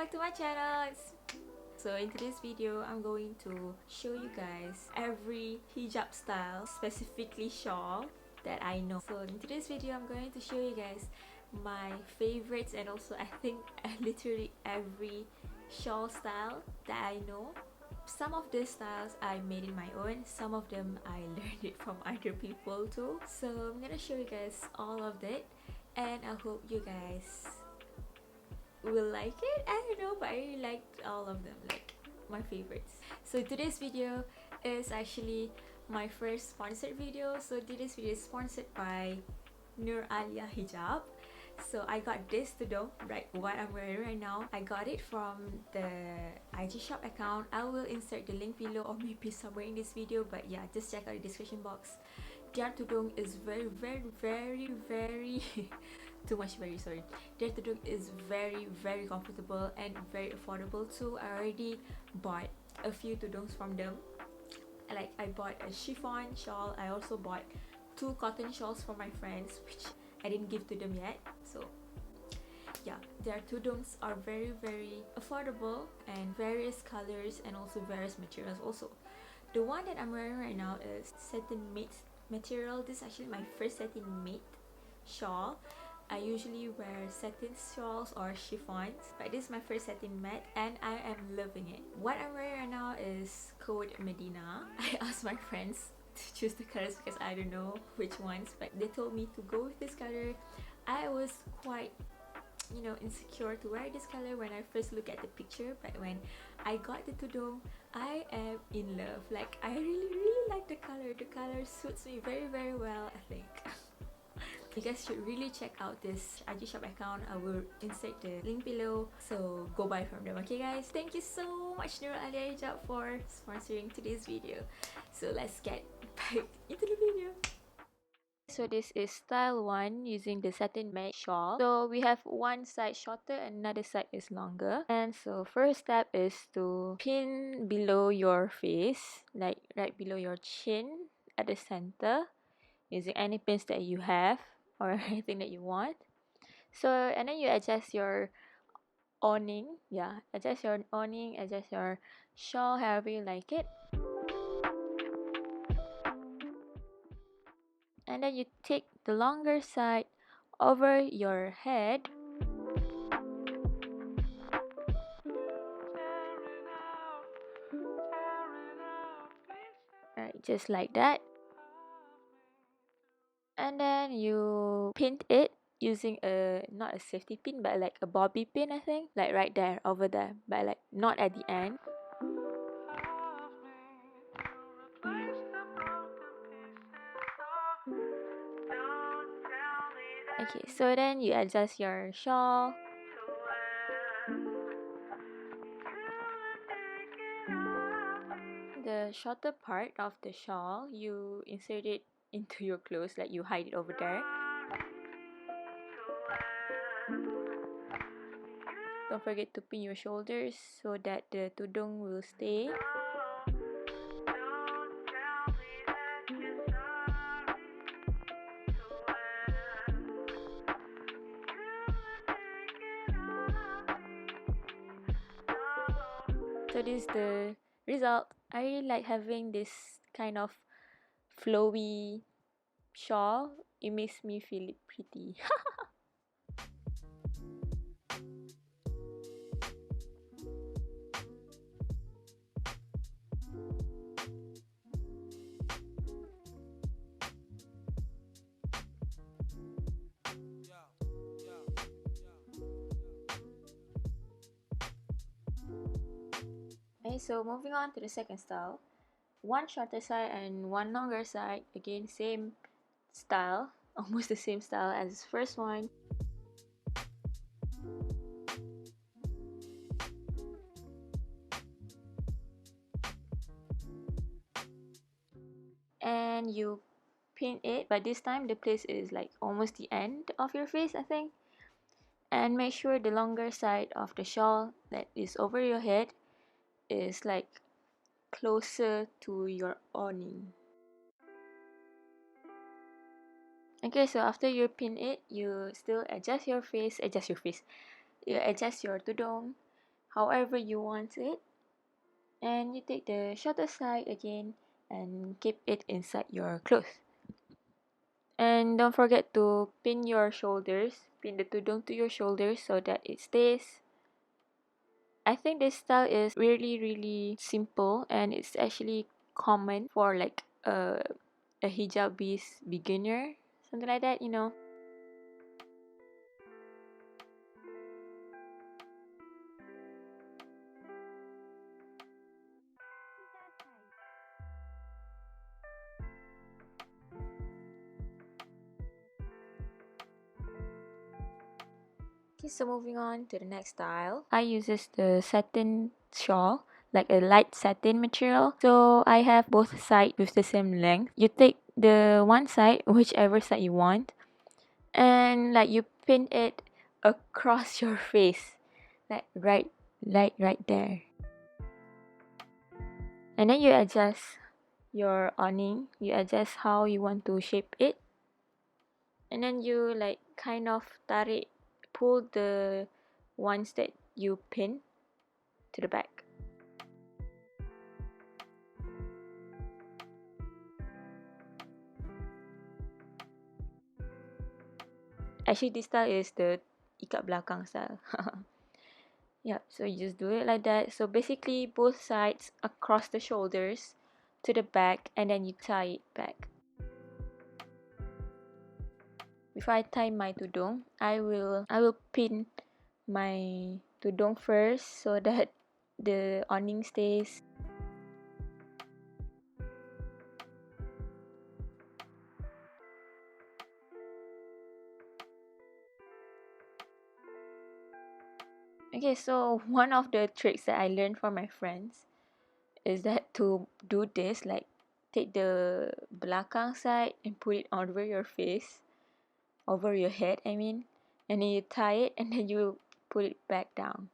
back to my channel. So in today's video, I'm going to show you guys every hijab style, specifically shawl, that I know. So in today's video, I'm going to show you guys my favorites, and also I think literally every shawl style that I know. Some of these styles I made in my own, some of them I learned it from other people too. So I'm gonna show you guys all of that, and I hope you guys will like it. I don't know, but I really liked all of them, like my favorites. So today's video is actually my first sponsored video. So today's video is sponsored by Nur Alia Hijab. So I got this tudung, right, what I'm wearing right now. I got it from the IG shop account. I will insert the link below or maybe somewhere in this video, but yeah, just check out the description box. Their tudung is very too much very, sorry. Their tudung is very comfortable and very affordable too. I already bought a few tudungs from them. Like I bought a chiffon shawl. I also bought 2 cotton shawls for my friends, which I didn't give to them yet. So yeah, their tudungs are very affordable, and various colors and also various materials. Also, the one that I'm wearing right now is satin mate material. This is actually my first satin mate shawl. I usually wear satin shawls or chiffons, but this is my first satin matte and I am loving it. What I'm wearing right now is Code Medina. I asked my friends to choose the colors because I don't know which ones, but they told me to go with this color. I was quite, you know, insecure to wear this color when I first looked at the picture, but when I got the tudung, I am in love. Like I really like the color. The color suits me very well, I think. You guys should really check out this IG shop account. I will insert the link below, so go buy from them. Okay guys, thank you so much Nur Alia Hijab for sponsoring today's video. So let's get back into the video. So this is style 1 using the satin matte shawl. So we have one side shorter and another side is longer. And so first step is to pin below your face, like right below your chin at the center, using any pins that you have or anything that you want. So and then you adjust your awning. Yeah, adjust your awning, adjust your shawl however you like it. And then you take the longer side over your head. Right, just like that. And then you pin it using a, not a safety pin, but like a bobby pin, I think, like right there, over there, but like not at the end. Okay, so then you adjust your shawl. The shorter part of the shawl, you insert it into your clothes, like you hide it over there. Don't forget to pin your shoulders so that the tudung will stay. So this is the result. I really like having this kind of flowy shawl. It makes me feel pretty. Okay, so moving on to the second style. One shorter side and one longer side. Again, same style, almost the same style as the first one. And you pin it, but this time the place is like almost the end of your face, I think. And make sure the longer side of the shawl that is over your head is like closer to your awning. Okay, so after you pin it, you still adjust your face, you adjust your tudung, however you want it. And you take the shorter side again and keep it inside your clothes. And don't forget to pin your shoulders, pin the tudung to your shoulders so that it stays. I think this style is really simple, and it's actually common for like a hijab beginner, something like that, you know. Okay, so moving on to the next style. I uses the satin shawl, like a light satin material. So I have both sides with the same length. You take the one side, whichever side you want, and like you pin it across your face, like right there. And then you adjust your awning. You adjust how you want to shape it. And then you like kind of tarik, pull the ones that you pin to the back. Actually, this style is the ikat belakang style. Yep, so you just do it like that. So basically, both sides across the shoulders to the back, and then you tie it back. Before I tie my tudung, I will pin my tudung first so that the awning stays. Okay, so one of the tricks that I learned from my friends is that to do this, like take the belakang side and put it over your face, over your head, I mean, and then you tie it and then you put it back down.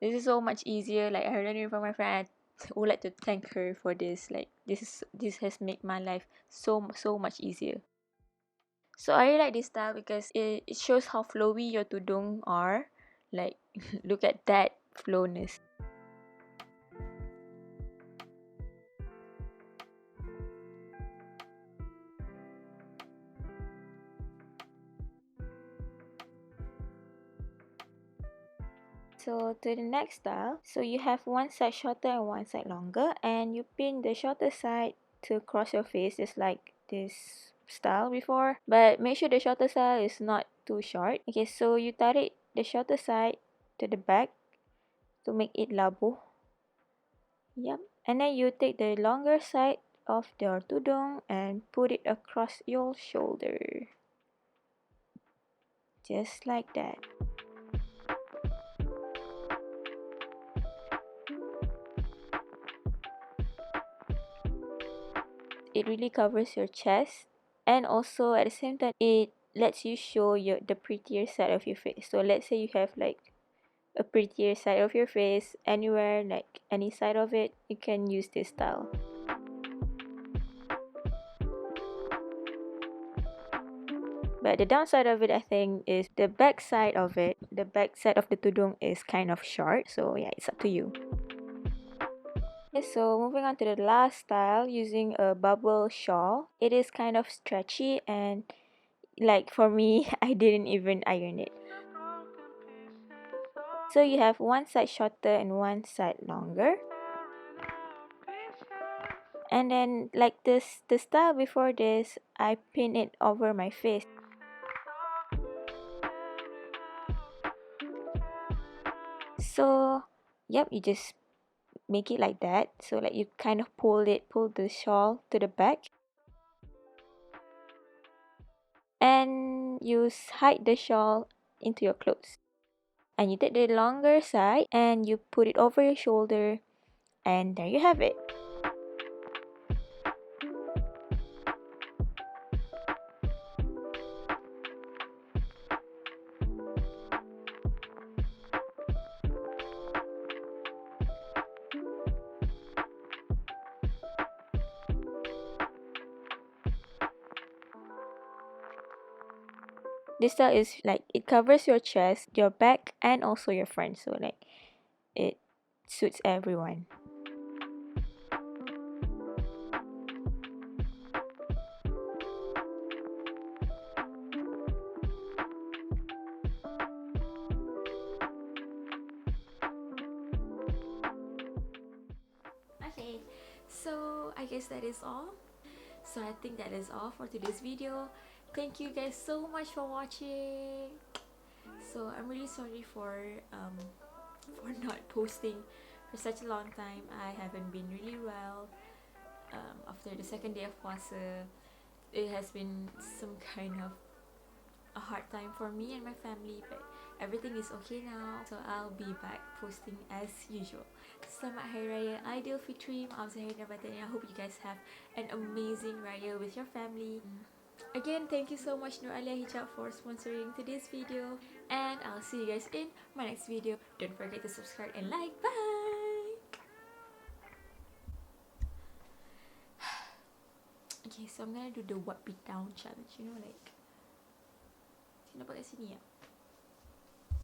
This is so much easier. Like, I learned it from my friend. I would like to thank her for this. Like, this has made my life so much easier. So I really like this style because it shows how flowy your tudung are. Like, look at that flowness. So to the next style, so you have one side shorter and one side longer, and you pin the shorter side to cross your face just like this style before, but make sure the shorter side is not too short. Okay, so you tarik the shorter side to the back to make it labuh. Yep, and then you take the longer side of your tudung and put it across your shoulder, just like that. It really covers your chest, and also at the same time it lets you show the prettier side of your face. So let's say you have like a prettier side of your face anywhere, like any side of it, you can use this style. But the downside of it, I think, is the back side of it. The back side of the tudung is kind of short, so yeah, it's up to you. Okay, so moving on to the last style, using a bubble shawl. It is kind of stretchy, and like for me, I didn't even iron it. So you have one side shorter and one side longer. And then like this, the style before this, I pin it over my face. So yep, you just make it like that. So like you kind of pull the shawl to the back. And you hide the shawl into your clothes. And you take the longer side and you put it over your shoulder, and there you have it. This style is like it covers your chest, your back, and also your front. So like it suits everyone. Okay, so I guess that is all. So I think that is all for today's video. Thank you guys so much for watching. So I'm really sorry for not posting for such a long time. I haven't been really well. After the second day of Puasa, it has been some kind of a hard time for me and my family, but everything is okay now. So I'll be back posting as usual. Selamat Hari Raya Aidilfitri. Maaf Zahir dan Batin. I hope you guys have an amazing Raya with your family. Again, thank you so much Nur Alia Hijab for sponsoring today's video, and I'll see you guys in my next video. Don't forget to subscribe and like. Bye. Okay, so I'm gonna do the what beat down challenge. You know, like, nampak kat sini ya.